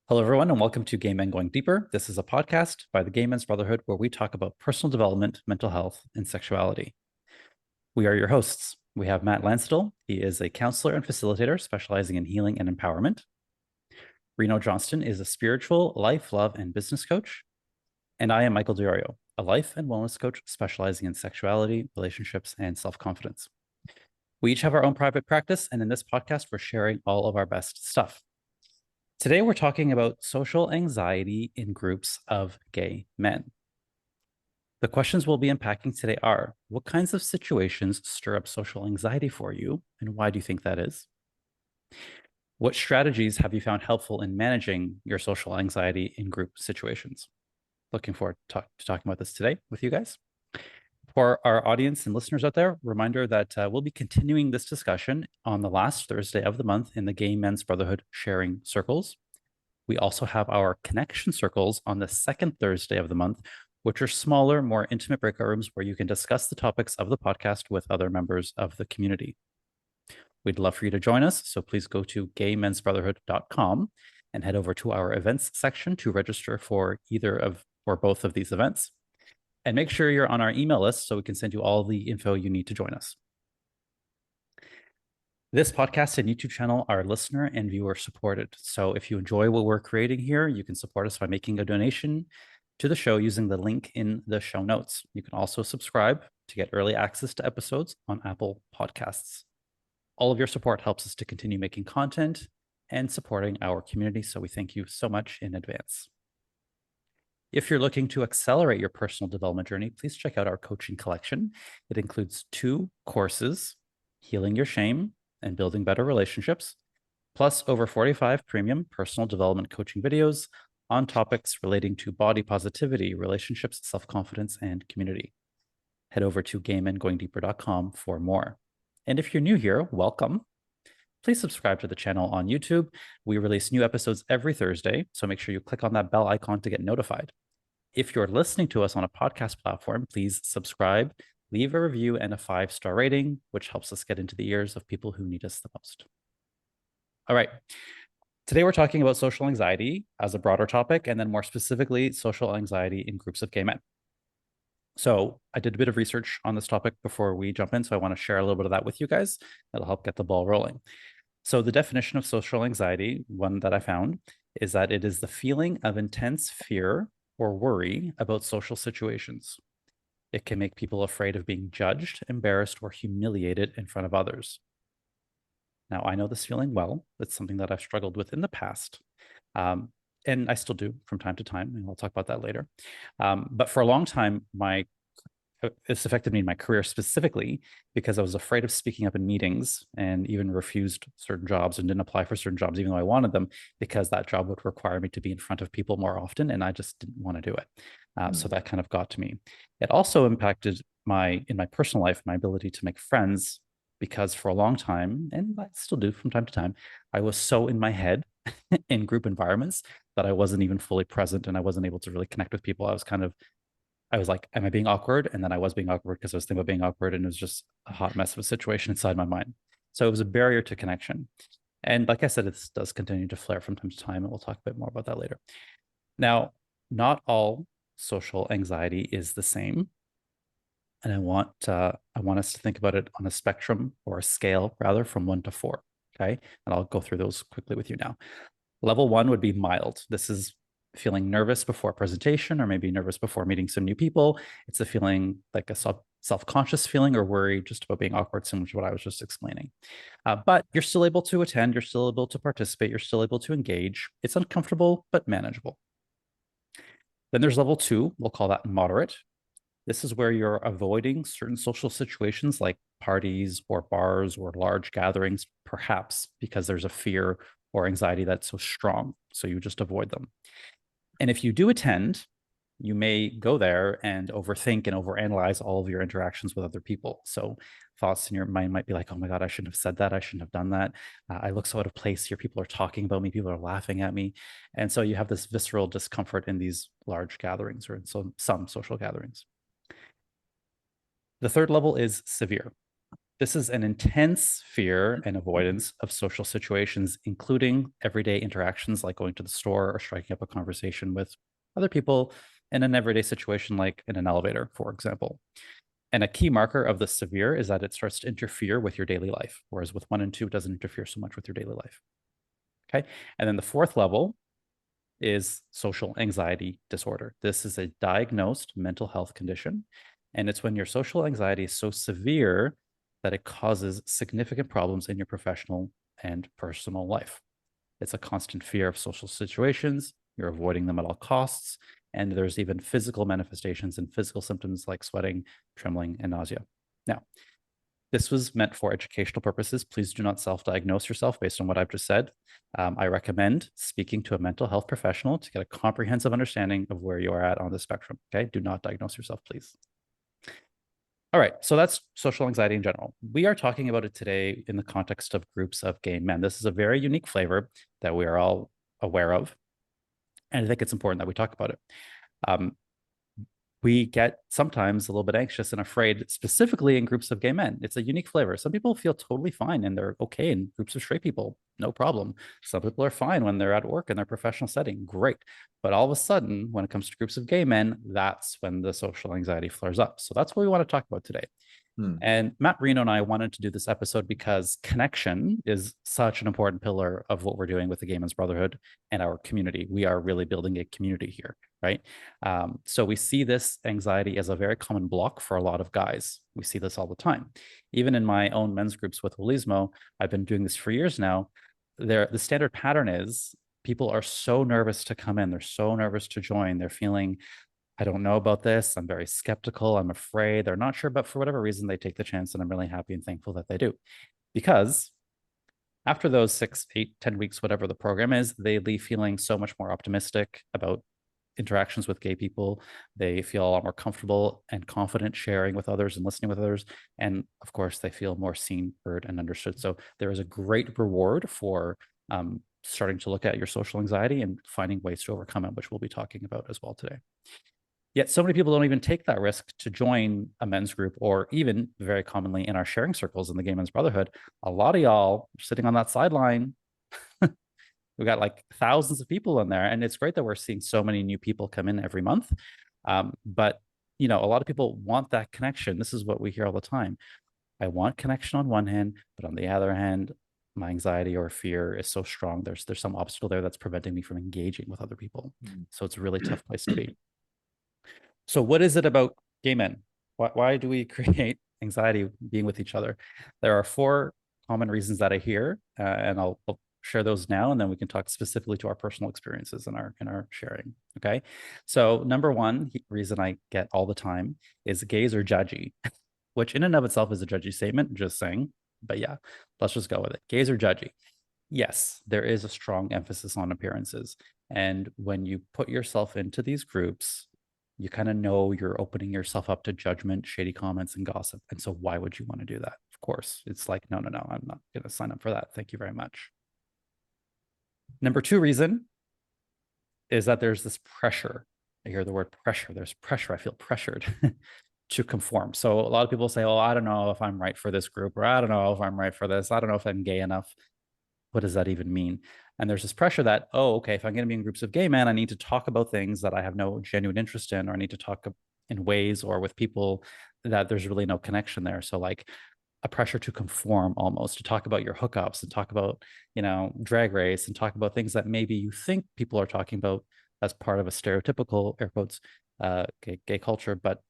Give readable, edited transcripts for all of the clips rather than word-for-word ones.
Hello, everyone, and welcome to Gay Men Going Deeper. This is a podcast by the Gay Men's Brotherhood where we talk about personal development, mental health, and sexuality. We are your hosts. We have Matt Lansdell. He is a counselor and facilitator specializing in healing and empowerment. Reno Johnston is a spiritual, life, love, and business coach. And I am Michael DiOrio, a life and wellness coach specializing in sexuality, relationships, and self-confidence. We each have our own private practice, and in this podcast, we're sharing all of our best stuff. Today, we're talking about social anxiety in groups of gay men. The questions we'll be unpacking today are, what kinds of situations stir up social anxiety for you, and why do you think that is? What strategies have you found helpful in managing your social anxiety in group situations? Looking forward to talking about this today with you guys. For our audience and listeners out there, reminder that we'll be continuing this discussion on the last Thursday of the month in the Gay Men's Brotherhood sharing circles. We also have our connection circles on the second Thursday of the month, which are smaller, more intimate breakout rooms where you can discuss the topics of the podcast with other members of the community. We'd love for you to join us, so please go to gaymensbrotherhood.com and head over to our events section to register for either of or both of these events. And make sure you're on our email list so we can send you all the info you need to join us. This podcast and YouTube channel are listener and viewer supported. So if you enjoy what we're creating here, you can support us by making a donation to the show using the link in the show notes. You can also subscribe to get early access to episodes on Apple Podcasts. All of your support helps us to continue making content and supporting our community. So we thank you so much in advance. If you're looking to accelerate your personal development journey, please check out our coaching collection. It includes 2 courses, Healing Your Shame and Building Better Relationships, plus over 45 premium personal development coaching videos on topics relating to body positivity, relationships, self-confidence, and community. Head over to gaymengoingdeeper.com for more. And if you're new here, welcome. Please subscribe to the channel on YouTube. We release new episodes every Thursday, so make sure you click on that bell icon to get notified. If you're listening to us on a podcast platform, please subscribe, leave a review, and a 5-star rating, which helps us get into the ears of people who need us the most. All right. Today, we're talking about social anxiety as a broader topic, and then more specifically, social anxiety in groups of gay men. So I did a bit of research on this topic before we jump in, so I want to share a little bit of that with you guys. That'll help get the ball rolling. So the definition of social anxiety, one that I found, is that it is the feeling of intense fear or worry about social situations. It can make people afraid of being judged, embarrassed, or humiliated in front of others. Now, I know this feeling well. It's something that I've struggled with in the past, and I still do from time to time, and I'll talk about that later. But for a long time, it's affected me in my career specifically because I was afraid of speaking up in meetings and even refused certain jobs and didn't apply for certain jobs, even though I wanted them, because that job would require me to be in front of people more often, and I just didn't want to do it. So that kind of got to me. It also impacted in my personal life, my ability to make friends, because for a long time, and I still do from time to time, I was so in my head in group environments that I wasn't even fully present and I wasn't able to really connect with people. I was like, am I being awkward? And then I was being awkward because I was thinking about being awkward, and it was just a hot mess of a situation inside my mind. So it was a barrier to connection. And like I said, it does continue to flare from time to time, and we'll talk a bit more about that later. Now, not all social anxiety is the same. And I want us to think about it on a spectrum, or a scale rather, from 1 to 4. Okay. And I'll go through those quickly with you now. Level 1 would be mild. This is feeling nervous before a presentation, or maybe nervous before meeting some new people. It's a feeling like a self-conscious feeling or worry just about being awkward, similar to what I was just explaining. But you're still able to attend, you're still able to participate, you're still able to engage. It's uncomfortable, but manageable. Then there's level 2, we'll call that moderate. This is where you're avoiding certain social situations like parties or bars or large gatherings, perhaps because there's a fear or anxiety that's so strong. So you just avoid them. And if you do attend, you may go there and overthink and overanalyze all of your interactions with other people. So thoughts in your mind might be like, oh my God, I shouldn't have said that. I shouldn't have done that. I look so out of place here. People are talking about me. People are laughing at me. And so you have this visceral discomfort in these large gatherings, or in some social gatherings. The third level is severe. This is an intense fear and avoidance of social situations, including everyday interactions like going to the store or striking up a conversation with other people in an everyday situation like in an elevator, for example. And a key marker of the severe is that it starts to interfere with your daily life, whereas with 1 and 2, it doesn't interfere so much with your daily life. Okay. And then the fourth level is social anxiety disorder. This is a diagnosed mental health condition. And it's when your social anxiety is so severe that it causes significant problems in your professional and personal life. It's a constant fear of social situations. You're avoiding them at all costs. And there's even physical manifestations and physical symptoms like sweating, trembling, and nausea. Now, this was meant for educational purposes. Please do not self-diagnose yourself based on what I've just said. I recommend speaking to a mental health professional to get a comprehensive understanding of where you are at on the spectrum. Okay, do not diagnose yourself, please. All right, so that's social anxiety in general. We are talking about it today in the context of groups of gay men. This is a very unique flavor that we are all aware of, and I think it's important that we talk about it. We get sometimes a little bit anxious and afraid, specifically in groups of gay men. It's a unique flavor. Some people feel totally fine and they're okay in groups of straight people, no problem. Some people are fine when they're at work in their professional setting, great. But all of a sudden, when it comes to groups of gay men, that's when the social anxiety flares up. So that's what we want to talk about today. And Matt Reno and I wanted to do this episode because connection is such an important pillar of what we're doing with the Gay Men's Brotherhood and our community. We are really building a community here, right? So we see this anxiety as a very common block for a lot of guys. We see this all the time. Even in my own men's groups with Holismo, I've been doing this for years now. The standard pattern is people are so nervous to come in. They're so nervous to join. They're feeling, I don't know about this. I'm very skeptical. I'm afraid. They're not sure, but for whatever reason, they take the chance. And I'm really happy and thankful that they do. Because after those 6, 8, 10 weeks, whatever the program is, they leave feeling so much more optimistic about interactions with gay people. They feel a lot more comfortable and confident sharing with others and listening with others. And of course, they feel more seen, heard, and understood. So there is a great reward for starting to look at your social anxiety and finding ways to overcome it, which we'll be talking about as well today. Yet so many people don't even take that risk to join a men's group, or even very commonly in our sharing circles in the Gay Men's Brotherhood. A lot of y'all are sitting on that sideline. We've got like thousands of people in there, and it's great that we're seeing so many new people come in every month. But you know, a lot of people want that connection. This is what we hear all the time. I want connection on one hand, but on the other hand, my anxiety or fear is so strong. There's some obstacle there that's preventing me from engaging with other people. So it's a really tough place to be. So what is it about gay men? Why do we create anxiety being with each other? There are 4 common reasons that I hear, and I'll share those now, and then we can talk specifically to our personal experiences in our sharing. Okay. So number 1 reason I get all the time is gays are judgy, which in and of itself is a judgy statement, just saying. But yeah, let's just go with it. Gays are judgy. Yes, there is a strong emphasis on appearances. And when you put yourself into these groups, you kind of know you're opening yourself up to judgment, shady comments, and gossip. And so why would you want to do that? Of course, it's like, no, I'm not going to sign up for that. Thank you very much. Number 2 reason is that there's this pressure. I hear the word pressure. There's pressure. I feel pressured to conform. So a lot of people say, oh, I don't know if I'm right for this group, or I don't know if I'm right for this. I don't know if I'm gay enough. What does that even mean? And there's this pressure that, oh, okay, if I'm going to be in groups of gay men, I need to talk about things that I have no genuine interest in, or I need to talk in ways or with people that there's really no connection there. So like a pressure to conform, almost, to talk about your hookups and talk about, you know, drag race and talk about things that maybe you think people are talking about as part of a stereotypical, air quotes, gay culture. But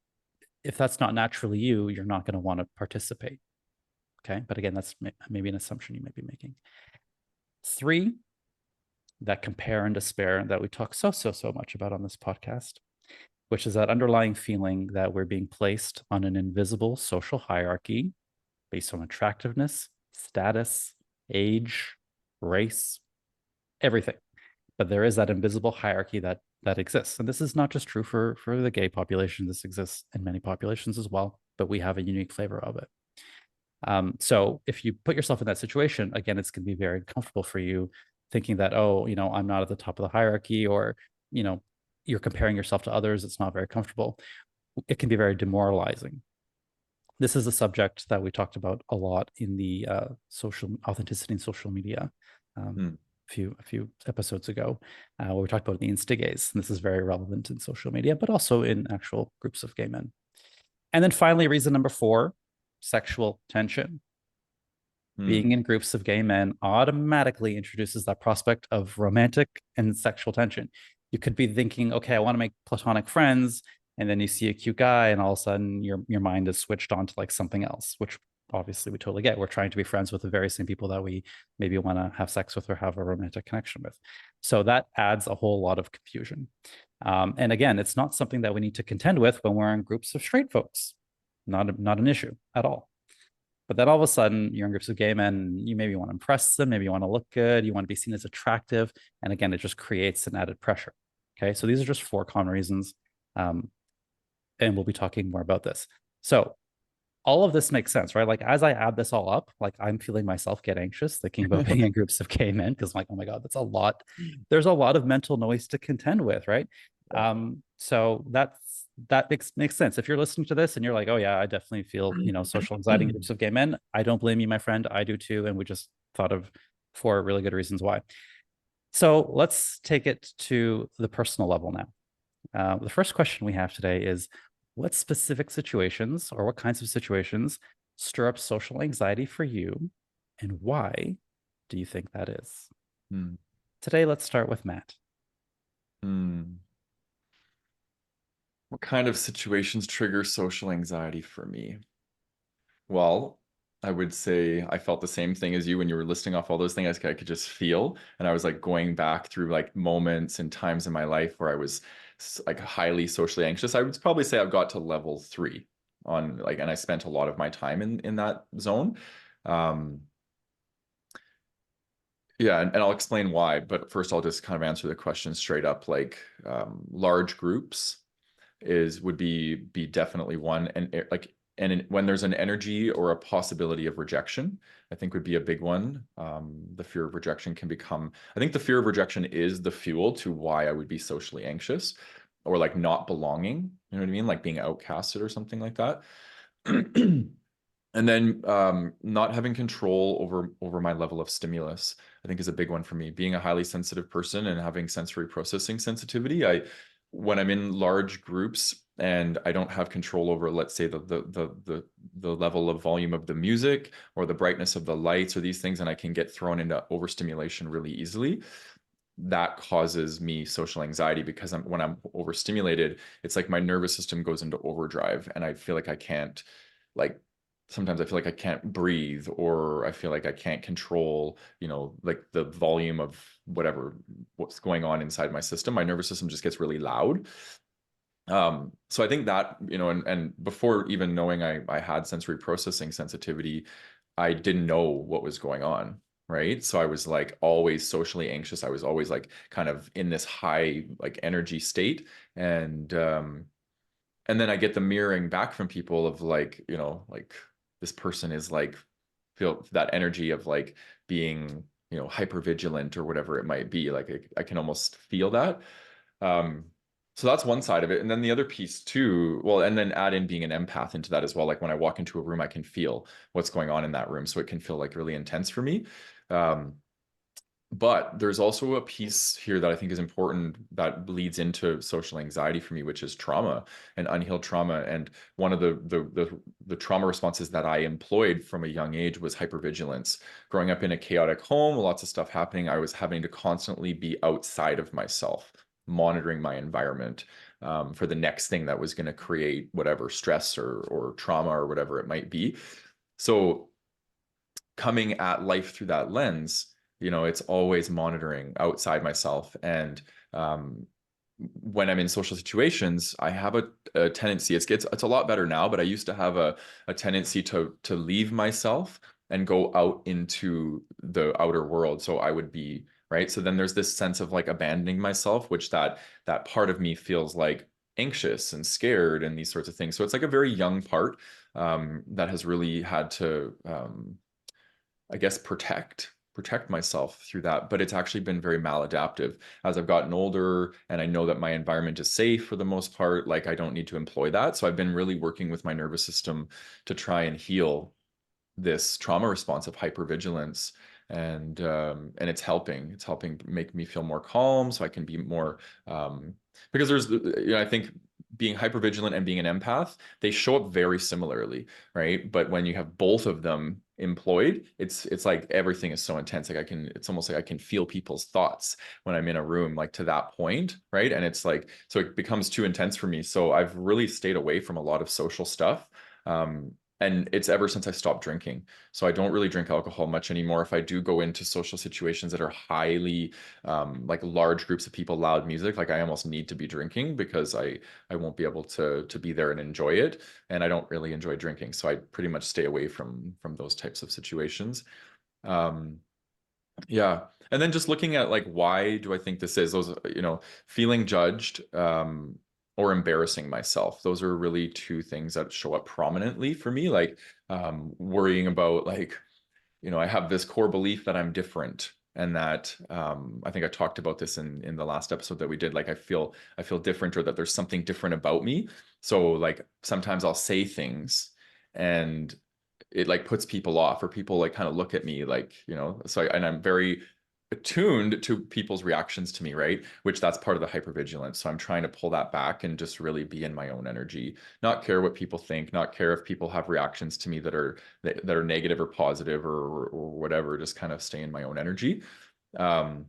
if that's not naturally you, you're not going to want to participate. Okay. But again, that's maybe an assumption you may be making. 3, that compare and despair that we talk so much about on this podcast, which is that underlying feeling that we're being placed on an invisible social hierarchy based on attractiveness, status, age, race, everything. But there is that invisible hierarchy that exists. And this is not just true for the gay population. This exists in many populations as well, but we have a unique flavor of it. So if you put yourself in that situation, again, it's going to be very comfortable for you thinking that, oh, you know, I'm not at the top of the hierarchy, or, you know, you're comparing yourself to others. It's not very comfortable. It can be very demoralizing. This is a subject that we talked about a lot in the social authenticity in social media Hmm. a few episodes ago, where we talked about the instigays. And this is very relevant in social media, but also in actual groups of gay men. And then finally, reason number 4, sexual tension. Being Hmm. in groups of gay men automatically introduces that prospect of romantic and sexual tension. You could be thinking, okay, I want to make platonic friends, and then you see a cute guy, and all of a sudden your mind is switched on to like something else, which obviously we totally get. We're trying to be friends with the very same people that we maybe want to have sex with or have a romantic connection with. So that adds a whole lot of confusion. And again, it's not something that we need to contend with when we're in groups of straight folks. Not an issue at all. But then all of a sudden, you're in groups of gay men, you maybe want to impress them, maybe you want to look good, you want to be seen as attractive. And again, it just creates an added pressure. Okay. So these are just 4 common reasons. Um, and we'll be talking more about this. So all of this makes sense, right? Like as I add this all up, like I'm feeling myself get anxious thinking about being in groups of gay men because I'm like, oh my God, that's a lot. There's a lot of mental noise to contend with, right? So that makes sense. If you're listening to this and you're like, oh yeah, I definitely feel, social anxiety in groups of gay men. I don't blame you, my friend. I do too. And we just thought of 4 really good reasons why. So let's take it to the personal level now. The first question we have today is what specific situations or what kinds of situations stir up social anxiety for you, and why do you think that is? Hmm. Today, let's start with Matt. Hmm. What kind of situations trigger social anxiety for me? Well, I would say I felt the same thing as you when you were listing off all those things. I could just feel, and I was like going back through like moments and times in my life where I was like highly socially anxious. I would probably say I've got to level 3 on like, and I spent a lot of my time in that zone. Um, yeah, and I'll explain why, but first I'll just kind of answer the question straight up. Like large groups would be definitely one, and when there's an energy or a possibility of rejection, I think would be a big one. The fear of rejection can become, I think the fear of rejection is the fuel to why I would be socially anxious or like not belonging, you know what I mean, like being outcasted or something like that. And then not having control over my level of stimulus, I think is a big one for me. Being a highly sensitive person and having sensory processing sensitivity, when I'm in large groups and I don't have control over, let's say, the level of volume of the music or the brightness of the lights or these things, and I can get thrown into overstimulation really easily. That causes me social anxiety because when I'm overstimulated, it's like my nervous system goes into overdrive and I feel like I can't, like, sometimes I feel like I can't breathe or I feel like I can't control, like the volume of what's going on inside my system. My nervous system just gets really loud. So I think that, and before even knowing I had sensory processing sensitivity, I didn't know what was going on. Right. So I was like always socially anxious. I was always like kind of in this high like energy state. And then I get the mirroring back from people of like, like this person is like feel that energy of like being, hyper vigilant or whatever it might be. Like I can almost feel that. Um, so that's one side of it. And then the other piece too, well, and then add in being an empath into that as well. Like when I walk into a room, I can feel what's going on in that room. So it can feel like really intense for me. Um, but there's also a piece here that I think is important that leads into social anxiety for me, which is trauma and unhealed trauma. And one of the trauma responses that I employed from a young age was hypervigilance. Growing up in a chaotic home, lots of stuff happening, I was having to constantly be outside of myself, monitoring my environment for the next thing that was going to create whatever stress or trauma or whatever it might be. So coming at life through that lens, it's always monitoring outside myself. And when I'm in social situations, I have a tendency, it's a lot better now, but I used to have a tendency to leave myself and go out into the outer world. So I would be, right. So then there's this sense of like abandoning myself, which that part of me feels like anxious and scared and these sorts of things. So it's like a very young part that has really had to I guess, protect protect myself through that, but it's actually been very maladaptive as I've gotten older, and I know that my environment is safe for the most part. Like I don't need to employ that. So I've been really working with my nervous system to try and heal this trauma response of hypervigilance, and it's helping make me feel more calm so I can be more because there's I think being hypervigilant and being an empath, they show up very similarly, right? But when you have both of them employed, it's like everything is so intense. Like it's almost like I can feel people's thoughts when I'm in a room, like to that point, right? And it's like, so it becomes too intense for me. So I've really stayed away from a lot of social stuff. And it's ever since I stopped drinking. So I don't really drink alcohol much anymore. If I do go into social situations that are highly like large groups of people, loud music, like I almost need to be drinking because I won't be able to be there and enjoy it. And I don't really enjoy drinking. So I pretty much stay away from those types of situations. Um, yeah. And then just looking at like why do I think this is those, feeling judged or embarrassing myself. Those are really two things that show up prominently for me, like worrying about like, I have this core belief that I'm different, and that I think I talked about this in the last episode that we did. Like I feel different, or that there's something different about me. So like sometimes I'll say things and it like puts people off, or people like kind of look at me like, and I'm very attuned to people's reactions to me, right? Which that's part of the hypervigilance. So I'm trying to pull that back and just really be in my own energy, not care what people think, not care if people have reactions to me that are negative or positive or whatever, just kind of stay in my own energy. Um,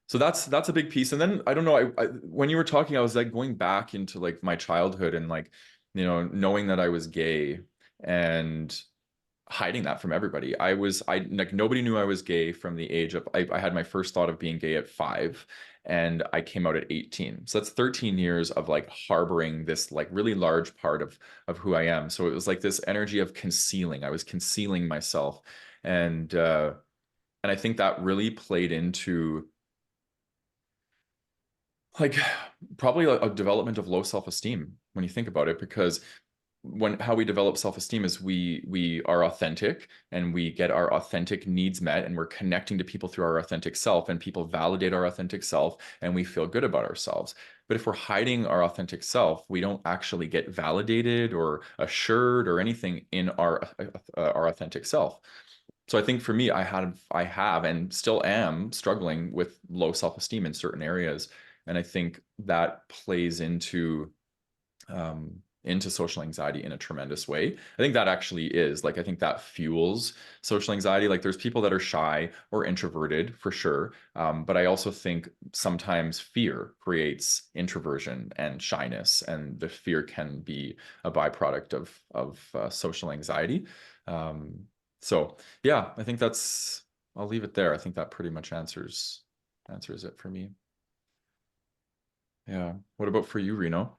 so that's a big piece. And then I don't know, when you were talking, I was like going back into like my childhood and like, knowing that I was gay and hiding that from everybody. I like nobody knew I was gay from the age of I had my first thought of being gay at 5, and I came out at 18. So that's 13 years of like harboring this like really large part of who I am. So it was like this energy of concealing. I was concealing myself. And I think that really played into like probably a development of low self-esteem when you think about it, because how we develop self-esteem is we are authentic and we get our authentic needs met, and we're connecting to people through our authentic self, and people validate our authentic self and we feel good about ourselves. But if we're hiding our authentic self, we don't actually get validated or assured or anything in our authentic self. So I think for me, I have and still am struggling with low self-esteem in certain areas. And I think that plays into social anxiety in a tremendous way. I think that actually is like, I think that fuels social anxiety. Like there's people that are shy or introverted for sure. But I also think sometimes fear creates introversion and shyness, and the fear can be a byproduct of social anxiety. So yeah, I think I'll leave it there. I think that pretty much answers it for me. Yeah. What about for you, Reno?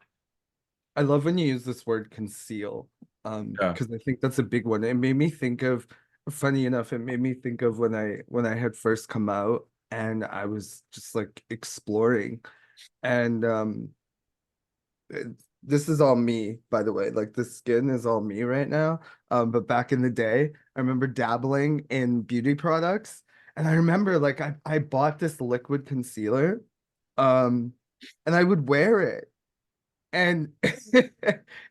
I love when you use this word conceal, Yeah. because I think that's a big one. It made me think of, funny enough, it made me think of when I had first come out and I was just like exploring. And this is all me, by the way. Like the skin is all me right now. But back in the day, I remember dabbling in beauty products, and I remember like I bought this liquid concealer, um, and I would wear it, and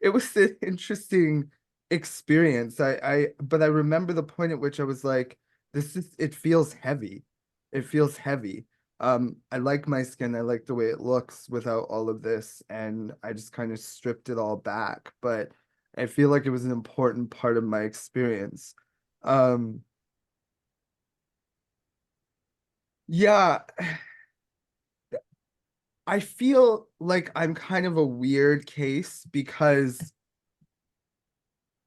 it was an interesting experience. But I remember the point at which I was like, it feels heavy. It feels heavy. I like my skin. I like the way it looks without all of this, and I just kind of stripped it all back. But I feel like it was an important part of my experience. Um, yeah, I feel like I'm kind of a weird case because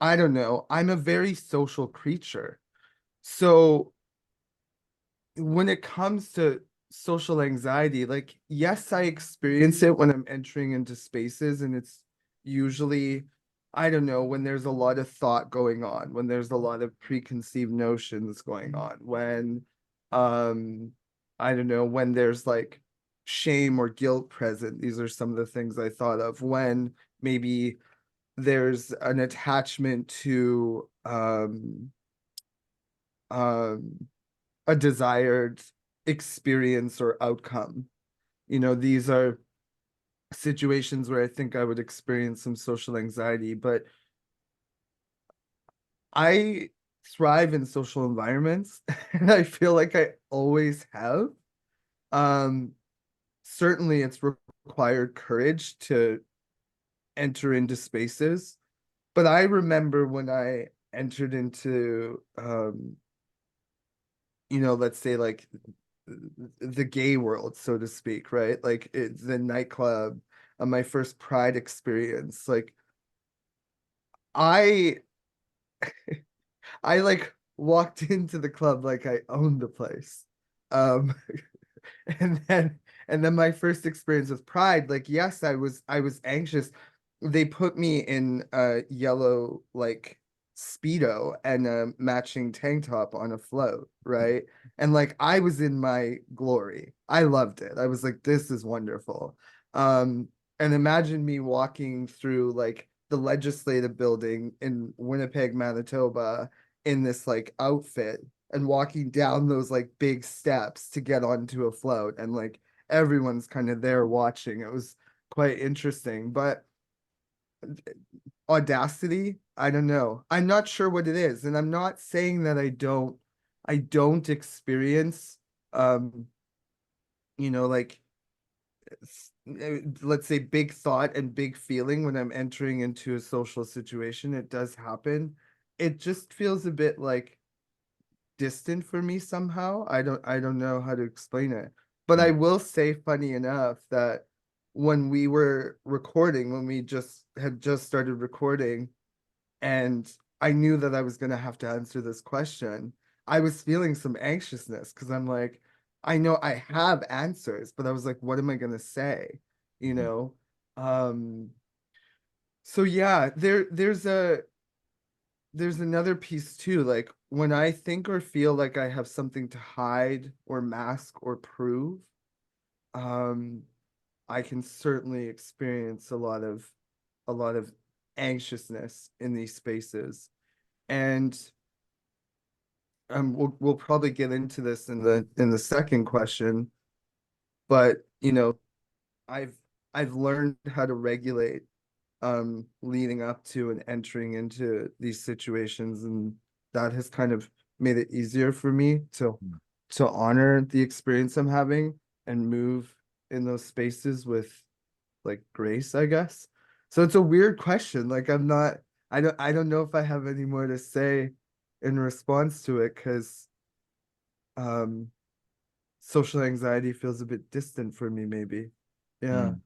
I don't know. I'm a very social creature. So when it comes to social anxiety, like, yes, I experience it when I'm entering into spaces, and it's usually, I don't know, when there's a lot of thought going on, when there's a lot of preconceived notions going on, um, I don't know, when there's like shame or guilt present. These are some of the things I thought of when maybe there's an attachment to um a desired experience or outcome. You know, these are situations where I think I would experience some social anxiety, but I thrive in social environments and I feel like I always have. Um, Certainly it's required courage to enter into spaces, but I remember when I entered into you know, let's say like the gay world, so to speak, right? Like it's the nightclub, my first Pride experience. Like I I like walked into the club like I owned the place. Um and then my first experience with Pride, like yes, I was anxious. They put me in a yellow like speedo and a matching tank top on a float, right? And like I was in my glory. I loved it. I was like, this is wonderful. um and imagine me walking through like the legislative building in Winnipeg, Manitoba, in this like outfit and walking down those like big steps to get onto a float, and like everyone's kind of there watching. It was quite interesting, but audacity, I don't know. I'm not sure what it is, and I'm not saying that I don't experience um you know, like let's say big thought and big feeling when I'm entering into a social situation. It does happen. It just feels a bit like distant for me somehow. I don't know how to explain it. But I Mm. will say, funny enough, that when we were recording, when we just started recording, and I knew that I was gonna have to answer this question, I was feeling some anxiousness because I'm like, I know I have answers, but I was like, what am I gonna say? You Mhm. know? So yeah, there's another piece too. Like when I think or feel like I have something to hide or mask or prove, um, I can certainly experience a lot of anxiousness in these spaces. And we'll probably get into this in the second question, but you know, I've I've learned how to regulate leading up to and entering into these situations, and that has kind of made it easier for me Mm. to honor the experience I'm having and move in those spaces with like grace, I guess. So it's a weird question. Like I don't know if I have any more to say in response to it, because um social anxiety feels a bit distant for me, maybe. Yeah. Mm.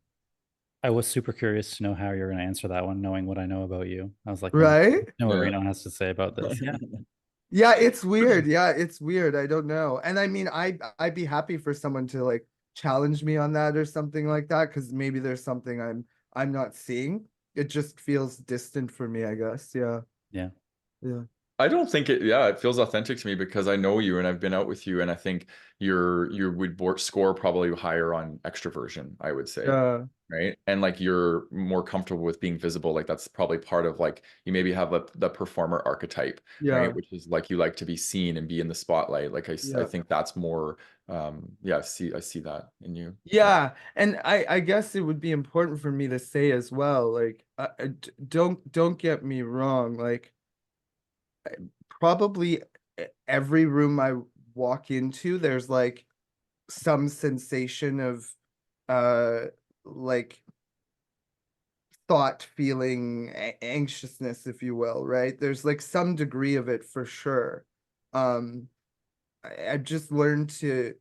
I was super curious to know how you're going to answer that one, knowing what I know about you. I was like, oh, Right? know what Yeah. Reno has to say about this. Yeah. Yeah, it's weird. Yeah, it's weird. I don't know. And I mean, I'd be happy for someone to like challenge me on that or something like that, because maybe there's something I'm not seeing. It just feels distant for me, I guess. Yeah. Yeah. Yeah. I don't think it feels authentic to me because I know you and I've been out with you and I think you would score probably higher on extroversion, I would say. Yeah. Right. And like you're more comfortable with being visible. Like that's probably part of like you maybe have the performer archetype, Yeah. right? Which is like you like to be seen and be in the spotlight. Like I Yeah. think that's more yeah, I see that in you. Yeah. Yeah, and I guess it would be important for me to say as well, like don't get me wrong, like probably every room I walk into, there's like some sensation of uh like thought, feeling, anxiousness, if you will, right? There's like some degree of it for sure. Um I've just learned to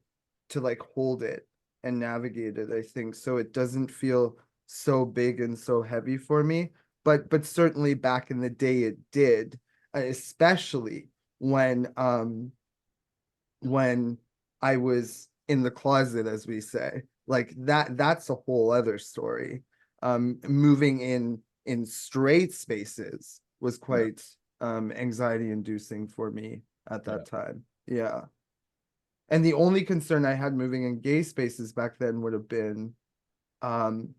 like hold it and navigate it, I think, so it doesn't feel so big and so heavy for me. But certainly back in the day it did, especially when I was in the closet, as we say. Like that's a whole other story. Moving in straight spaces was Yeah. quite anxiety inducing for me at Yeah. that time. Yeah. And the only concern I had moving in gay spaces back then would have been um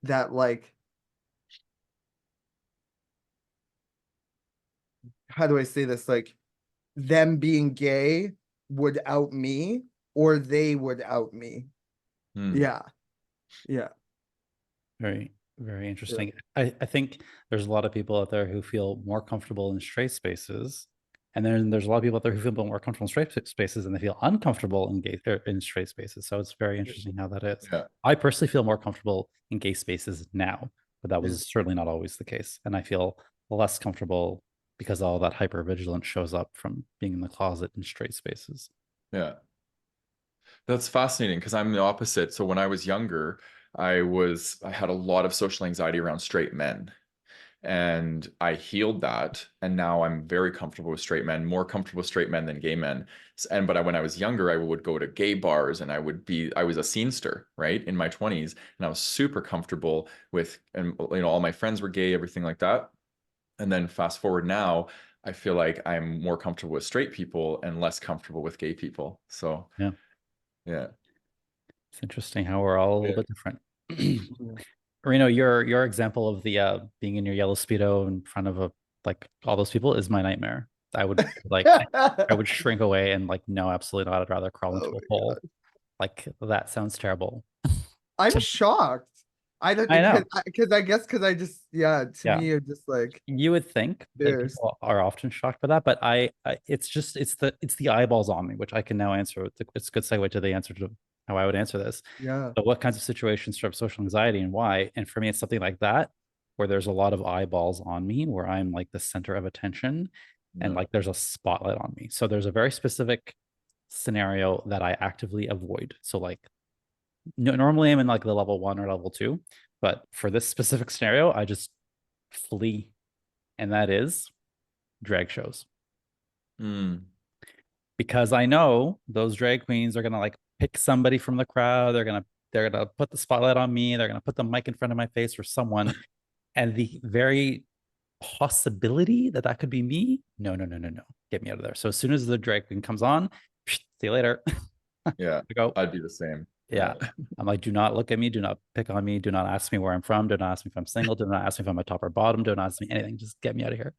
that like, how do I say this? Like them being gay would out me or they would out me. Hmm. Yeah. Yeah. Very, very Yeah. interesting. I think there's a lot of people out there who feel more comfortable in straight spaces. And then there's a lot of people out there who feel more comfortable in straight spaces and they feel uncomfortable in gay in straight spaces. So it's very interesting how that is. Yeah. I personally feel more comfortable in gay spaces now, but that Yeah. was certainly not always the case. And I feel less comfortable because all that hypervigilance shows up from being in the closet in straight spaces. Yeah. That's fascinating because I'm the opposite. So when I was younger, I had a lot of social anxiety around straight men. And I healed that, and now I'm very comfortable with straight men, more comfortable with straight men than gay men. When I was younger, I would go to gay bars, and I was a scenester, right, in my 20s, and I was super comfortable with, and all my friends were gay, everything like that. And then fast forward now, I feel like I'm more comfortable with straight people and less comfortable with gay people. So Yeah, yeah. it's interesting how we're all a little Yeah. bit different. Yeah. Reno, your example of the being in your yellow speedo in front of a like all those people is my nightmare. I would like I would shrink away and like no, absolutely not. I'd rather crawl Oh into a my hole. God. Like that sounds terrible. I'm shocked. I don't I know. because I guess because I just yeah, to Yeah. me you're just like You would think that fierce. people are often shocked by that, but it's just it's the eyeballs on me, which I can now answer. It's a good segue to the answer to how I would answer this. Yeah. So what kinds of situations trip social anxiety and why? And for me, it's something like that where there's a lot of eyeballs on me, where I'm like the center of attention and Yeah. like there's a spotlight on me. So there's a very specific scenario that I actively avoid. So like normally I'm in like the level 1 or level 2, but for this specific scenario, I just flee, and that is drag shows. Mm. Because I know those drag queens are gonna like pick somebody from the crowd. They're gonna put the spotlight on me. They're gonna put the mic in front of my face or someone, and the very possibility that that could be me. No, no, no, no, no. Get me out of there. So as soon as the drag queen comes on, see you later. Yeah. Go. I'd be the same. Yeah. I'm like, do not look at me. Do not pick on me. Do not ask me where I'm from. Do not ask me if I'm single. Do not ask me if I'm a top or bottom. Do not ask me anything. Just get me out of here.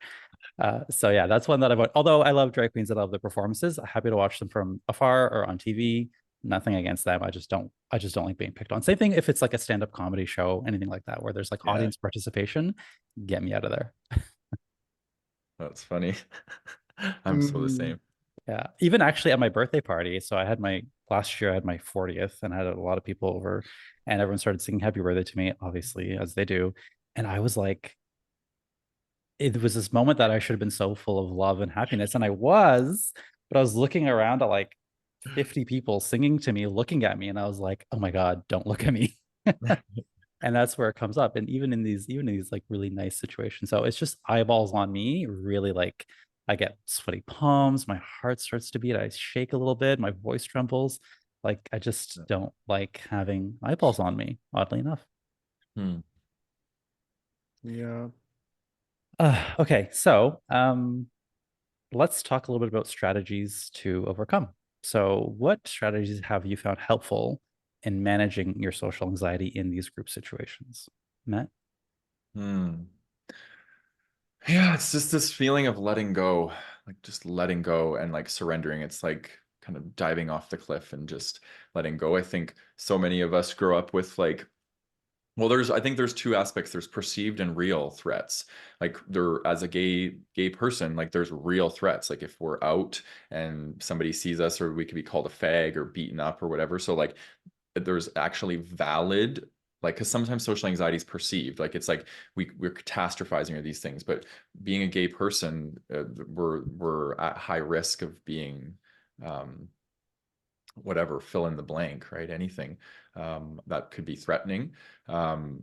So yeah, that's one that I've. Although I love drag queens, I love their performances. I'm happy to watch them from afar or on TV. Nothing against them. I just don't. I just don't like being picked on. Same thing if it's like a stand-up comedy show, anything like that, where there's like Yeah. audience participation. Get me out of there. That's funny. I'm so the Mm. same. Yeah. Even actually at my birthday party. So I had my last year. I had my 40th, and I had a lot of people over, and everyone started singing "Happy Birthday" to me, obviously as they do. And I was like, it was this moment that I should have been so full of love and happiness, and I was, but I was looking around at like 50 people singing to me, looking at me, and I was like, oh my God, don't look at me. And that's where it comes up. And even in these like really nice situations. So it's just eyeballs on me, really like I get sweaty palms, my heart starts to beat, I shake a little bit, my voice trembles. Like I just don't like having eyeballs on me, oddly enough. Hmm. Yeah. Okay, so let's talk a little bit about strategies to overcome. So, what strategies have you found helpful in managing your social anxiety in these group situations, Matt? Hmm. Yeah, it's just this feeling of letting go, like just letting go and like surrendering. It's like kind of diving off the cliff and just letting go. I think so many of us grow up with like, well, I think there's two aspects. There's perceived and real threats. Like there, as a gay person, like there's real threats. Like if we're out and somebody sees us, or we could be called a fag or beaten up or whatever. So like there's actually valid, like, because sometimes social anxiety is perceived like it's like we're catastrophizing or these things, but being a gay person, we're at high risk of being whatever, fill in the blank, right? Anything that could be threatening. um,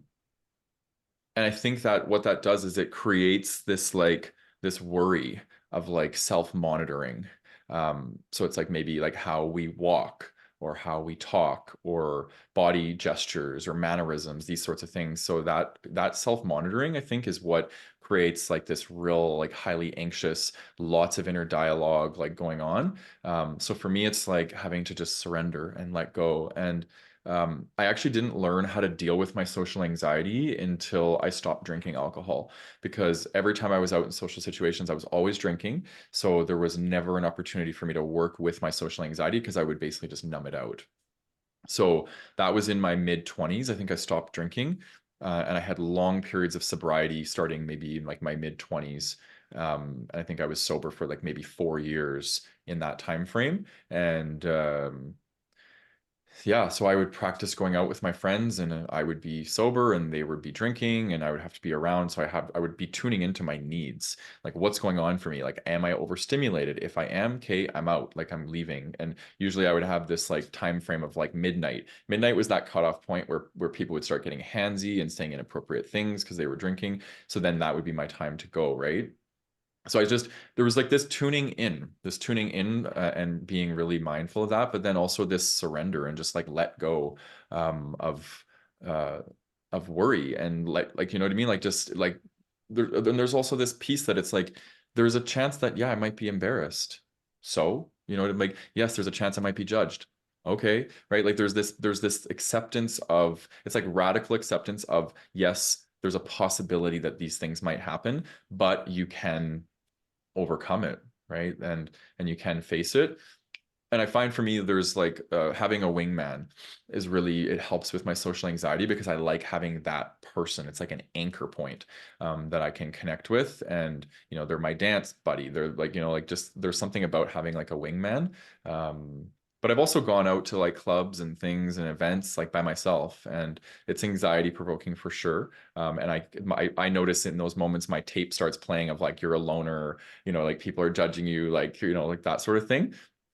and I think that what that does is it creates this like this worry of like self-monitoring. So it's like maybe like how we walk or how we talk or body gestures or mannerisms, these sorts of things. So that self-monitoring, I think, is what creates like this real like highly anxious, lots of inner dialogue like going on. So for me, it's like having to just surrender and let go. And I actually didn't learn how to deal with my social anxiety until I stopped drinking alcohol, because every time I was out in social situations, I was always drinking. So there was never an opportunity for me to work with my social anxiety because I would basically just numb it out. So that was in my mid 20s. I think I stopped drinking, and I had long periods of sobriety starting maybe in like my mid 20s. And I think I was sober for like maybe 4 years in that time frame. And yeah, so I would practice going out with my friends, and I would be sober and they would be drinking, and I would have to be around. So I would be tuning into my needs, like what's going on for me. Like, am I overstimulated? If I am, okay, I'm out, like I'm leaving. And usually I would have this like time frame of like midnight. Midnight was that cutoff point where people would start getting handsy and saying inappropriate things because they were drinking. So then that would be my time to go, right? So there was like this tuning in, and being really mindful of that, but then also this surrender and just like let go, of uh worry, and like, you know what I mean, like just like then there's also this piece that it's like there's a chance that, yeah, I might be embarrassed, so you know, like, yes, there's a chance I might be judged, okay, right? Like there's this acceptance of, it's like radical acceptance of, yes, there's a possibility that these things might happen, but you can overcome it, right? And you can face it. And I find for me, there's like, having a wingman is really, it helps with my social anxiety, because I like having that person. It's like an anchor point, that I can connect with. And, you know, they're my dance buddy. They're like, you know, like just, there's something about having like a wingman. But I've also gone out to like clubs and things and events like by myself, and it's anxiety provoking for sure. And I notice in those moments my tape starts playing of like, you're a loner, you know, like people are judging you, like, you know, like that sort of thing.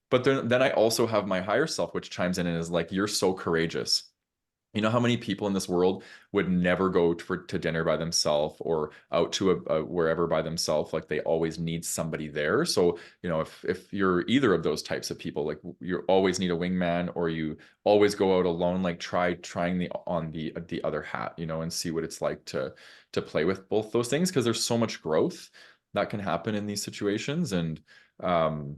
But then I also have my higher self, which chimes in and is like, you're so courageous. You know how many people in this world would never go to dinner by themselves, or out to a wherever by themselves? Like they always need somebody there. So, you know, if you're either of those types of people, like you always need a wingman, or you always go out alone, like trying the other hat, you know, and see what it's like to play with both those things, because there's so much growth that can happen in these situations. And um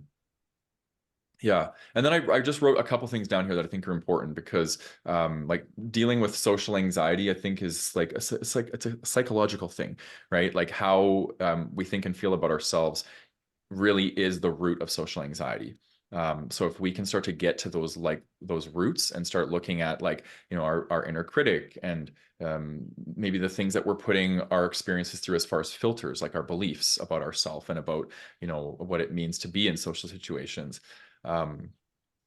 yeah. And then I just wrote a couple things down here that I think are important, because like dealing with social anxiety, I think is like it's a psychological thing, right? Like how, we think and feel about ourselves really is the root of social anxiety. So if we can start to get to those roots and start looking at, like, you know, our inner critic, and maybe the things that we're putting our experiences through as far as filters, like our beliefs about ourselves and about, you know, what it means to be in social situations. Um,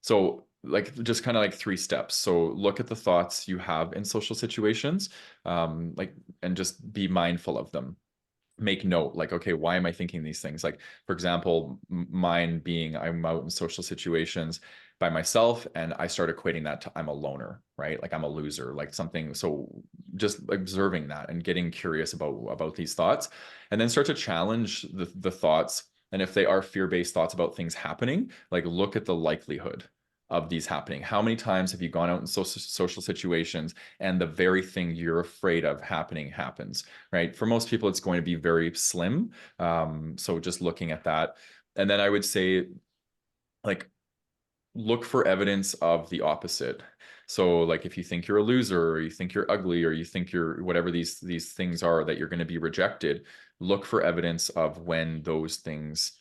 so like just kind of like 3 steps. So look at the thoughts you have in social situations, like, and just be mindful of them. Make note, like, okay, why am I thinking these things? Like, for example, mine being, I'm out in social situations by myself, and I start equating that to I'm a loner, right? Like I'm a loser, like something. So just observing that and getting curious about these thoughts, and then start to challenge the thoughts. And if they are fear-based thoughts about things happening, like look at the likelihood of these happening. How many times have you gone out in social situations and the very thing you're afraid of happening happens, right? For most people, it's going to be very slim. So just looking at that. And then I would say, like, look for evidence of the opposite. So like if you think you're a loser, or you think you're ugly, or you think you're whatever these things are that you're going to be rejected, look for evidence of when those things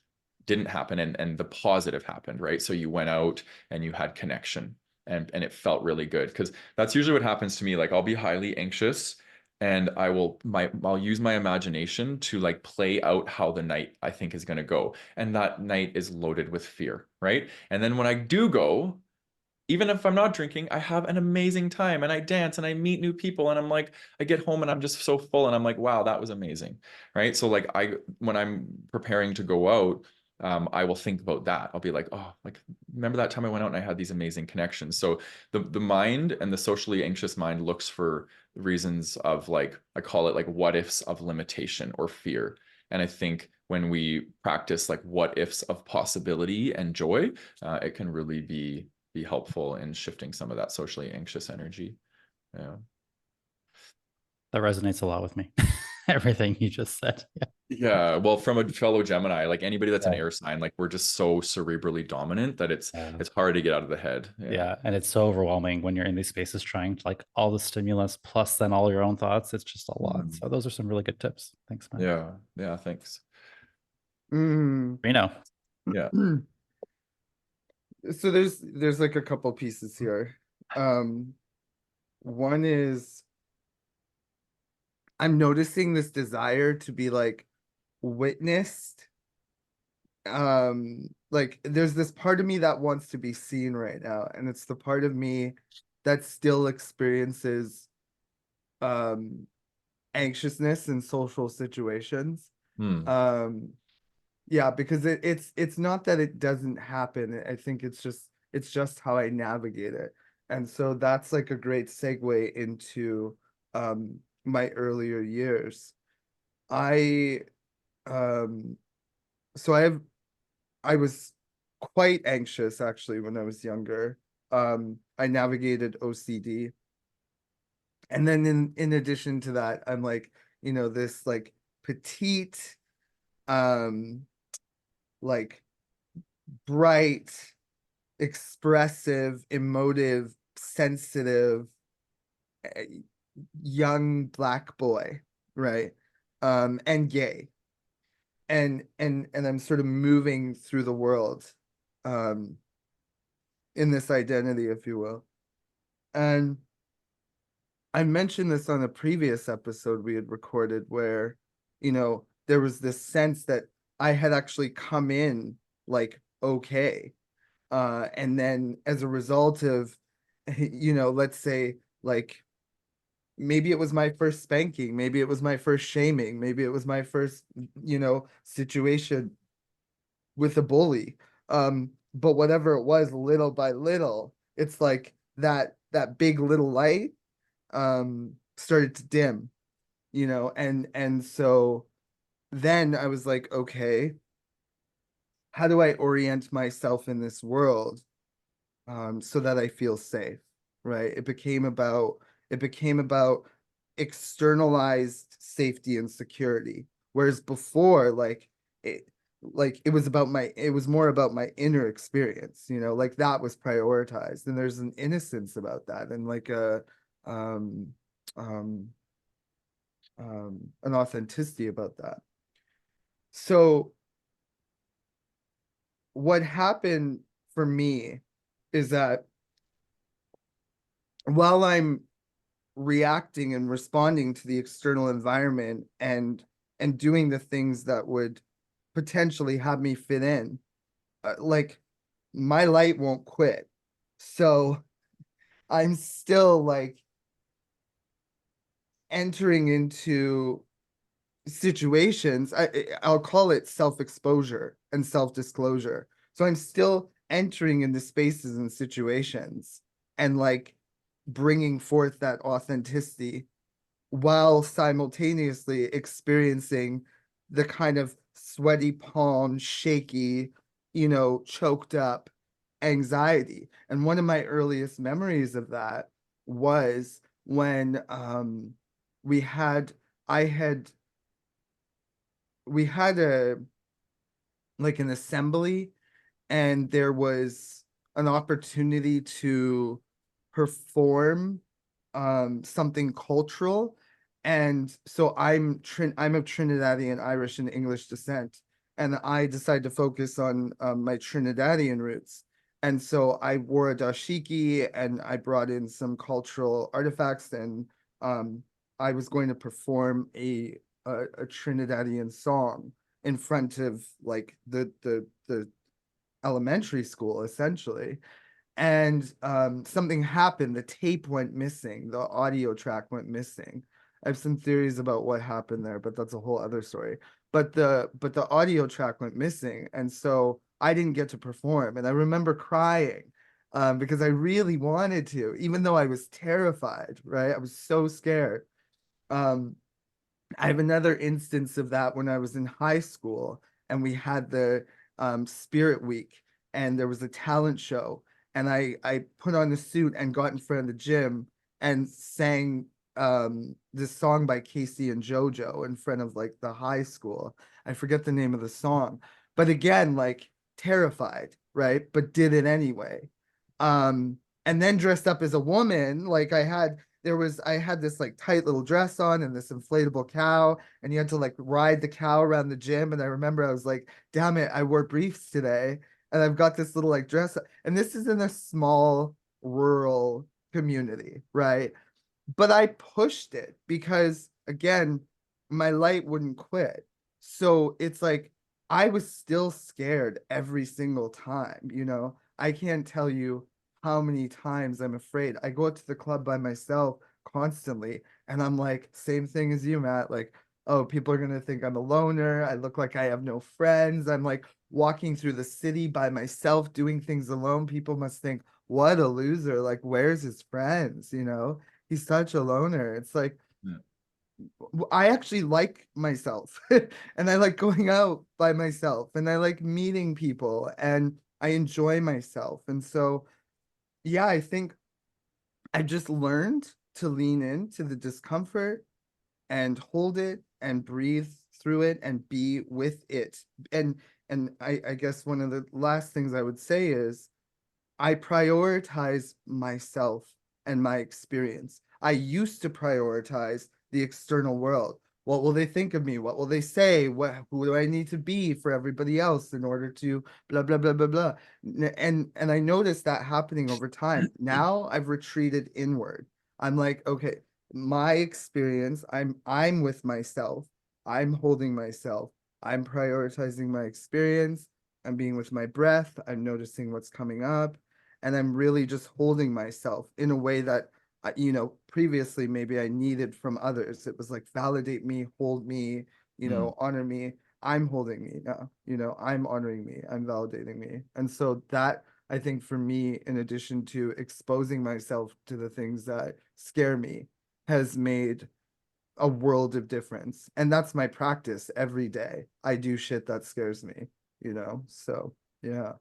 didn't happen, and the positive happened, right? So you went out and you had connection, and it felt really good, because that's usually what happens to me. Like I'll be highly anxious, and I'll use my imagination to like play out how the night I think is going to go, and that night is loaded with fear, right? And then when I do go, even if I'm not drinking, I have an amazing time, and I dance and I meet new people, and I'm like, I get home and I'm just so full, and I'm like, wow, that was amazing, right? So like when I'm preparing to go out, I will think about that. I'll be like, oh, like remember that time I went out and I had these amazing connections. So the mind, and the socially anxious mind, looks for reasons of, like, I call it like what ifs of limitation or fear. And I think when we practice like what ifs of possibility and joy, it can really be helpful in shifting some of that socially anxious energy. Yeah. That resonates a lot with me. Everything you just said. Yeah. Yeah, well, from a fellow Gemini, like anybody that's an Yeah. air sign, like we're just so cerebrally dominant that Yeah. it's hard to get out of the head. Yeah. Yeah, and it's so overwhelming when you're in these spaces trying to like all the stimulus plus then all your own thoughts. It's just a lot. Mhm. So those are some really good tips. Thanks, man. Yeah. Yeah. Thanks. Mm. Reno. Yeah. So there's like a couple pieces here. One is I'm noticing this desire to be like witnessed. Like there's this part of me that wants to be seen right now, and it's the part of me that still experiences um anxiousness in social situations. Hmm. Um, yeah, because it's not that it doesn't happen. I think it's just how I navigate it. And so that's like a great segue into my earlier years. I um so I was quite anxious actually when I was younger. I navigated OCD. And then in addition to that, I'm like, this like petite, um, like bright, expressive, emotive, sensitive, eh, young black boy, right? And gay. And I'm sort of moving through the world, um, in this identity, if you will. And I mentioned this on a previous episode we had recorded where, there was this sense that I had actually come in like okay. And then as a result of, let's say like maybe it was my first spanking, maybe it was my first shaming, maybe it was my first, situation with a bully. But whatever it was, little by little, it's like that big little light started to dim, and so then I was like, okay, how do I orient myself in this world so that I feel safe, right? It became about externalized safety and security, whereas before, it was more about my inner experience, like that was prioritized, and there's an innocence about that, and like um um an authenticity about that. So what happened for me is that while I'm reacting and responding to the external environment and doing the things that would potentially have me fit in, like my light won't quit. So I'm still like entering into situations. I'll call it self-exposure and self-disclosure. So I'm still entering into spaces and situations and like bringing forth that authenticity while simultaneously experiencing the kind of sweaty palm, shaky, choked up anxiety. And one of my earliest memories of that was when we had I had we had a like an assembly, and there was an opportunity to perform something cultural. And so I'm of Trinidadian, Irish, and English descent, and I decided to focus on my Trinidadian roots. And so I wore a dashiki, and I brought in some cultural artifacts, and um, I was going to perform a Trinidadian song in front of like the elementary school essentially. And something happened. The tape went missing. The audio track went missing. I have some theories about what happened there, but that's a whole other story. But the audio track went missing, and so I didn't get to perform. And I remember crying because I really wanted to, even though I was terrified. Right, I was so scared. Um, I have another instance of that when I was in high school, and we had the Spirit Week, and there was a talent show, and I put on a suit and got in front of the gym and sang this song by Casey and JoJo in front of like the high school. I forget the name of the song, but again, like terrified, right? But did it anyway. And then dressed up as a woman, like I had this like tight little dress on and this inflatable cow, and you had to like ride the cow around the gym. And I remember I was like, damn it, I wore briefs today. And I've got this little like dress, and this is in a small rural community, right? But I pushed it because again, my light wouldn't quit. So it's like I was still scared every single time, you know. I can't tell you how many times I'm afraid. I go out to the club by myself constantly, and I'm like, same thing as you, Matt. Like, oh, people are gonna think I'm a loner. I look like I have no friends. I'm like walking through the city by myself, doing things alone. People must think, what a loser. Like, where's his friends? You know, he's such a loner. It's like, Yeah. I actually like myself and I like going out by myself and I like meeting people and I enjoy myself. And so, yeah, I think I just learned to lean into the discomfort and hold it and breathe through it and be with it. And I guess one of the last things I would say is I prioritize myself and my experience. I used to prioritize the external world. What will they think of me? What will they say? Who do I need to be for everybody else in order to blah blah blah blah blah? And I noticed that happening over time. Now I've retreated inward. I'm like, okay, my experience, I'm with myself. I'm holding myself. I'm prioritizing my experience. I'm being with my breath. I'm noticing what's coming up, and I'm really just holding myself in a way that you know, previously maybe I needed from others. It was like validate me, hold me, you know, honor me. I'm holding me now, you know, I'm honoring me, I'm validating me. And so that I think for me, in addition to exposing myself to the things that scare me, has made a world of difference. And that's my practice every day. I do shit that scares me, you know? So yeah.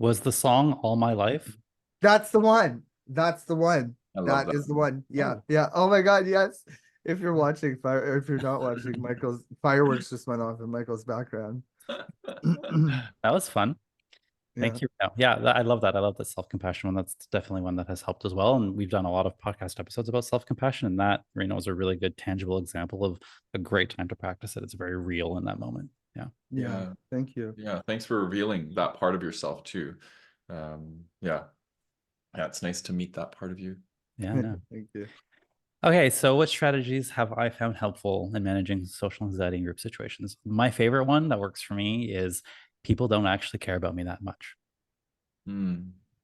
Was the song All My Life? That's the one. That's the one. I love That that. is the one. Yeah. Oh. Yeah. Oh my God. Yes. If you're watching fire, or if you're not watching, Michael's fireworks just went off in Michael's background. That was fun. Yeah. Thank you. Yeah, I love that. I love that self-compassion one. That's definitely one that has helped as well. And we've done a lot of podcast episodes about self-compassion, and that, you know, is a really good tangible example of a great time to practice it. It's very real in that moment. Yeah. Yeah. Thank you. Yeah. Thanks for revealing that part of yourself too. Yeah. Yeah. It's nice to meet that part of you. Yeah. No. Thank you. Okay, so what strategies have I found helpful in managing social anxiety in group situations? My favorite one that works for me is people don't actually care about me that much.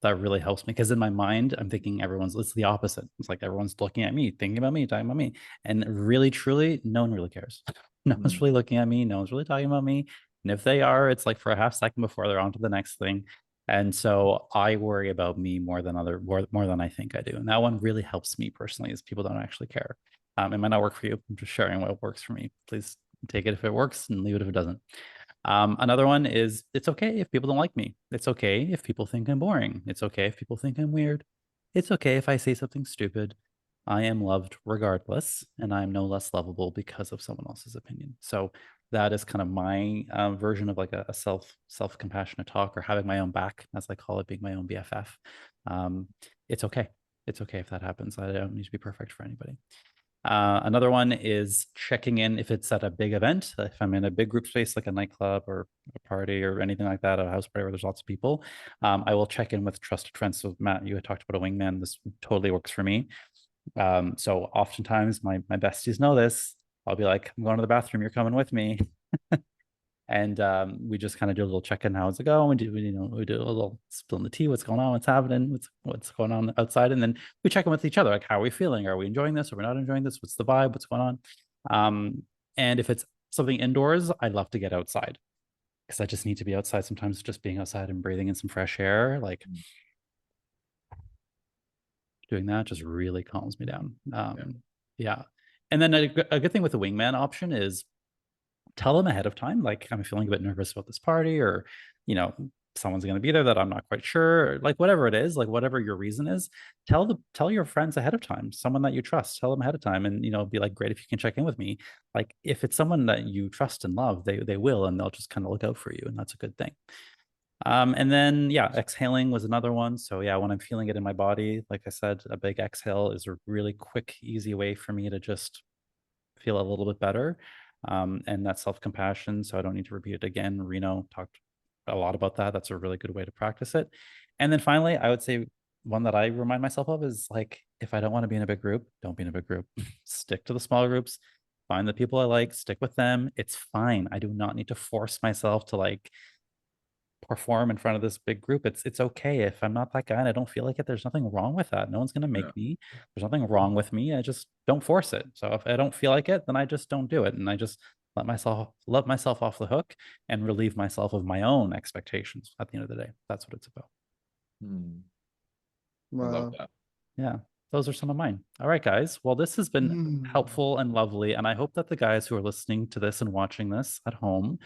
That really helps me because in my mind, I'm thinking it's the opposite. It's like everyone's looking at me, thinking about me, talking about me. And really, truly, no one really cares. No one's really looking at me. No one's really talking about me. And if they are, it's like for a half second before they're on to the next thing. And so I worry about me more than I think I do. And that one really helps me personally is people don't actually care. It might not work for you. I'm just sharing what works for me. Please take it if it works and leave it if it doesn't. Another one is it's okay if people don't like me. It's okay if people think I'm boring. It's okay if people think I'm weird. It's okay if I say something stupid. I am loved regardless, and I'm no less lovable because of someone else's opinion. So that is kind of my version of like a self compassionate talk, or having my own back, as I call it, being my own BFF. It's okay. It's okay if that happens. I don't need to be perfect for anybody. Another one is checking in if it's at a big event. If I'm in a big group space, like a nightclub or a party or anything like that, a house party where there's lots of people, I will check in with trusted friends. So Matt, you had talked about a wingman. This totally works for me. So oftentimes my besties know this. I'll be like, I'm going to the bathroom. You're coming with me. And we just kind of do a little check-in. How's it going? We do a little spill in the tea. What's going on? What's happening? What's going on outside? And then we check in with each other. Like, how are we feeling? Are we enjoying this? Are we not enjoying this? What's the vibe? What's going on? And if it's something indoors, I love to get outside because I just need to be outside. Sometimes just being outside and breathing in some fresh air, like doing that just really calms me down. Yeah. And then a good thing with the wingman option is tell them ahead of time, like, I'm feeling a bit nervous about this party, or, you know, someone's going to be there that I'm not quite sure, like whatever it is, like whatever your reason is, tell your friends ahead of time, someone that you trust, tell them ahead of time, and be like, great if you can check in with me. Like if it's someone that you trust and love, they will, and they'll just kind of look out for you, and that's a good thing. And then yeah, exhaling was another one. So yeah, when I'm feeling it in my body, like I said, a big exhale is a really quick, easy way for me to just feel a little bit better. And that's self-compassion. So I don't need to repeat it again. Reno talked a lot about that. That's a really good way to practice it. And then finally, I would say one that I remind myself of is like, if I don't want to be in a big group, don't be in a big group. Stick to the small groups, find the people I like, stick with them. It's fine. I do not need to force myself to like perform in front of this big group. It's okay if I'm not that guy and I don't feel like it. There's nothing wrong with that. No one's gonna Yeah. make me. There's nothing wrong with me. I just don't force it. So if I don't feel like it, then I just don't do it, and I just let myself off the hook and relieve myself of my own expectations. At the end of the day, that's what it's about. I love Wow. that. Yeah, those are some of mine. All right, guys. Well, this has been Mm. helpful and lovely, and I hope that the guys who are listening to this and watching this at home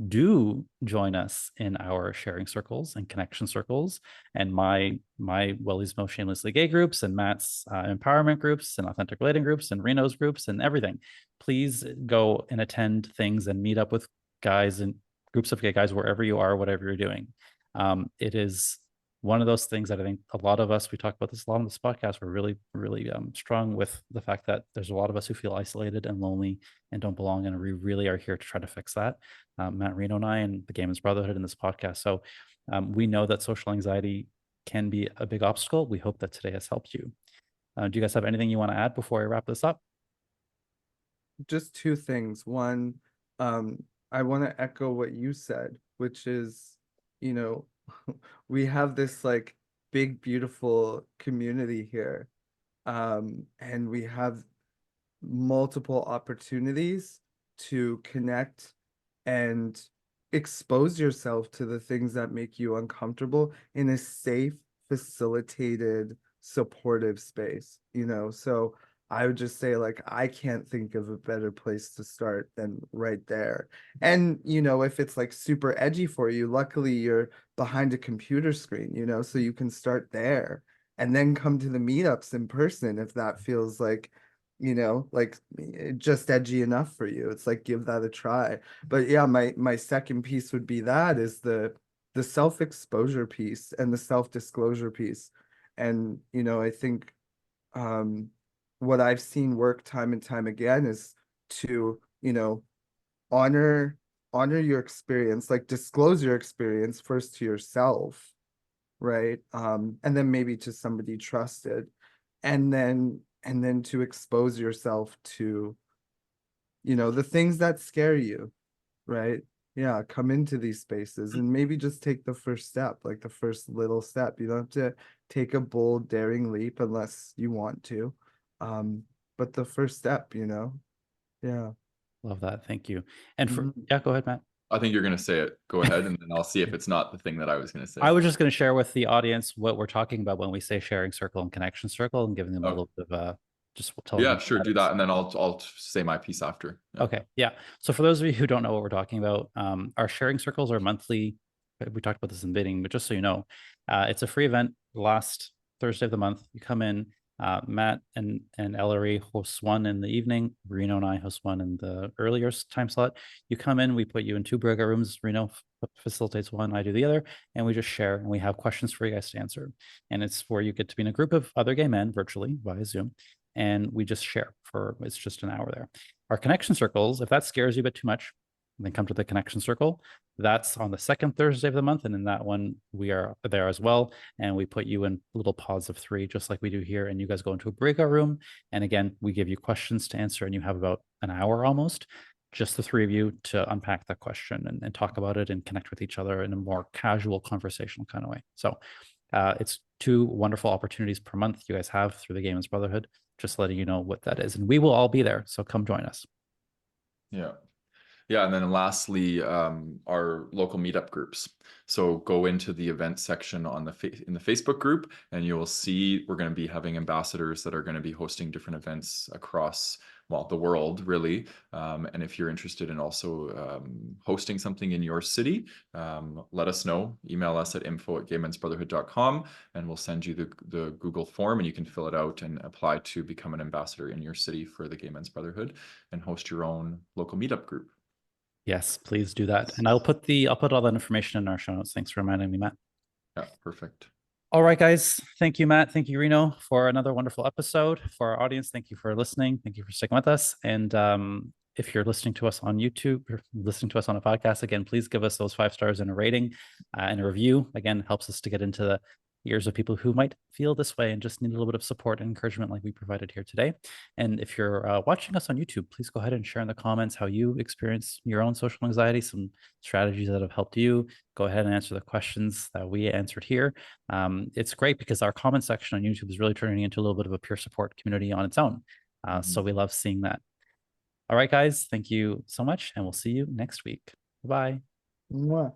do join us in our sharing circles and connection circles, and my Willie's Most Shamelessly Gay groups, and Matt's empowerment groups, and authentic relating groups, and Reno's groups, and everything. Please go and attend things and meet up with guys and groups of gay guys wherever you are, whatever you're doing. It is one of those things that I think a lot of us, we talk about this a lot on this podcast, we're really, really strong with the fact that there's a lot of us who feel isolated and lonely and don't belong. And we really are here to try to fix that. Matt Reno and I, and the Gamers Brotherhood in this podcast. So we know that social anxiety can be a big obstacle. We hope that today has helped you. Do you guys have anything you want to add before I wrap this up? Just two things. One, I want to echo what you said, which is, you know, we have this like big, beautiful community here. And we have multiple opportunities to connect and expose yourself to the things that make you uncomfortable in a safe, facilitated, supportive space, So I would just say, like, I can't think of a better place to start than right there. And, if it's like super edgy for you, luckily you're behind a computer screen, so you can start there and then come to the meetups in person if that feels like like just edgy enough for you. It's like, give that a try. But yeah, my second piece would be that is the self-exposure piece and the self-disclosure piece. And I think what I've seen work time and time again is to honor your experience, like disclose your experience first to yourself, right? And then maybe to somebody trusted, and then to expose yourself to the things that scare you, right? Yeah, come into these spaces and maybe just take the first step, like the first little step. You don't have to take a bold, daring leap unless you want to. But the first step, yeah. Love that. Thank you. And Mhm. yeah, go ahead, Matt. I think you're going to say it. Go ahead, and then I'll see if it's not the thing that I was going to say. I was just going to share with the audience what we're talking about when we say sharing circle and connection circle, and giving them a little bit of just telling Yeah, them sure, what do that is. that, and then I'll say my piece after. Yeah. Okay, yeah. So for those of you who don't know what we're talking about, our sharing circles are monthly. We talked about this in bidding, but just so you know, it's a free event. Last Thursday of the month, you come in. Matt and Ellery hosts one in the evening. Reno and I host one in the earlier time slot. You come in, we put you in two breakout rooms. Reno facilitates one, I do the other, and we just share. And we have questions for you guys to answer. And it's where you get to be in a group of other gay men virtually via Zoom, and we just share for. It's just an hour there. Our connection circles, if that scares you a bit too much, then come to the connection circle. That's on the second Thursday of the month. And in that one, we are there as well. And we put you in little pods of 3, just like we do here. And you guys go into a breakout room. And again, we give you questions to answer. And you have about an hour almost, just the 3 of you, to unpack that question and talk about it and connect with each other in a more casual conversational kind of way. So it's 2 wonderful opportunities per month you guys have through the Gamers Brotherhood. Just letting you know what that is. And we will all be there. So come join us. Yeah. Yeah, and then lastly, our local meetup groups. So go into the event section on in the Facebook group, and you will see we're going to be having ambassadors that are going to be hosting different events across, well, the world, really. And if you're interested in also hosting something in your city, let us know. Email us at info@gaymensbrotherhood.com, and we'll send you the Google form, and you can fill it out and apply to become an ambassador in your city for the Gay Men's Brotherhood and host your own local meetup group. Yes, please do that. And I'll put all that information in our show notes. Thanks for reminding me, Matt. Yeah, perfect. All right, guys. Thank you, Matt. Thank you, Reno, for another wonderful episode. For our audience, thank you for listening. Thank you for sticking with us. And if you're listening to us on YouTube or listening to us on a podcast, again, please give us those 5 stars and a rating and a review. Again, helps us to get into the ears of people who might feel this way and just need a little bit of support and encouragement like we provided here today. And if you're watching us on YouTube, please go ahead and share in the comments how you experience your own social anxiety, some strategies that have helped you. Go ahead and answer the questions that we answered here. It's great because our comment section on YouTube is really turning into a little bit of a peer support community on its own. So we love seeing that. All right, guys, thank you so much, and we'll see you next week. Bye. Mwah.